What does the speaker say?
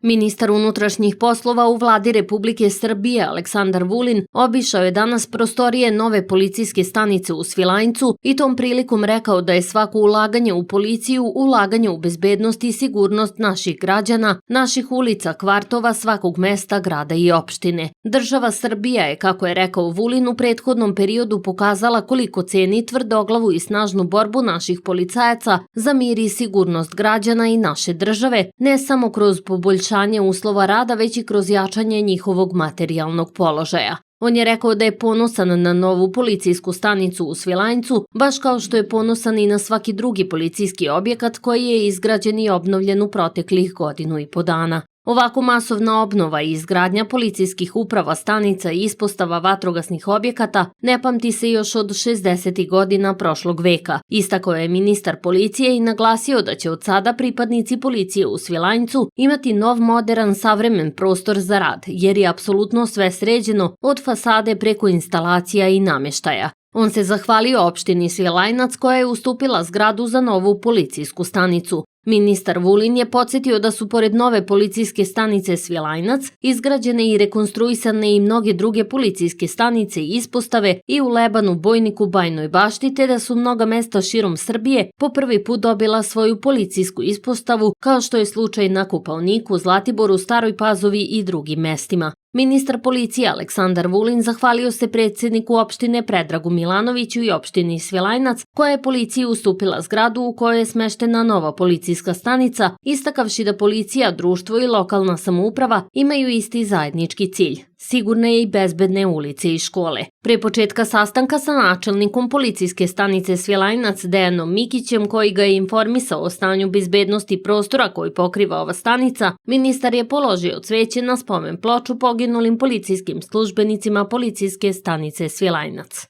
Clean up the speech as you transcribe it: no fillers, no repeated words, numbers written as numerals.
Ministar unutrašnjih poslova u vladi Republike Srbije Aleksandar Vulin obišao je danas prostorije nove policijske stanice u Svilajncu i tom prilikom rekao da je svako ulaganje u policiju ulaganje u bezbednost i sigurnost naših građana, naših ulica, kvartova, svakog mesta, grada i opštine. Država Srbija je, kako je rekao Vulin, u prethodnom periodu pokazala koliko ceni tvrdoglavu i snažnu borbu naših policajaca za mir i sigurnost građana i naše države, ne samo kroz poboljšanje uslova rada, već i kroz jačanje njihovog materijalnog položaja. On je rekao da je ponosan na novu policijsku stanicu u Svilajncu, baš kao što je ponosan i na svaki drugi policijski objekat koji je izgrađen i obnovljen u proteklih 1,5 dana. Ovako masovna obnova i izgradnja policijskih uprava, stanica i ispostava vatrogasnih objekata ne pamti se još od 60. godina prošlog veka, istakao je ministar policije i naglasio da će od sada pripadnici policije u Svilajncu imati nov, moderan, savremen prostor za rad, jer je apsolutno sve sređeno od fasade preko instalacija i nameštaja. On se zahvalio opštini Svilajnac koja je ustupila zgradu za novu policijsku stanicu. Ministar Vulin je podsjetio da su pored nove policijske stanice Svilajnac izgrađene i rekonstruisane i mnoge druge policijske stanice i ispostave i u Lebanu, Bojniku, Bajnoj Bašti, te da su mnoga mesta širom Srbije po prvi put dobila svoju policijsku ispostavu, kao što je slučaj na Kopaoniku, Zlatiboru, Staroj Pazovi i drugim mestima. Ministar policije Aleksandar Vulin zahvalio se predsjedniku opštine Predragu Milanoviću i opštini Svilajnac koja je policiji ustupila zgradu u kojoj je smeštena nova policijska stanica, istakavši da policija, društvo i lokalna samouprava imaju isti zajednički cilj – sigurne i bezbedne ulice i škole. Pre početka sastanka sa načelnikom policijske stanice Svilajnac Dejanom Mikićem, koji ga je informisao o stanju bezbednosti prostora koji pokriva ova stanica, ministar je položio cveće na spomen ploču poginulim policijskim službenicima policijske stanice Svilajnac.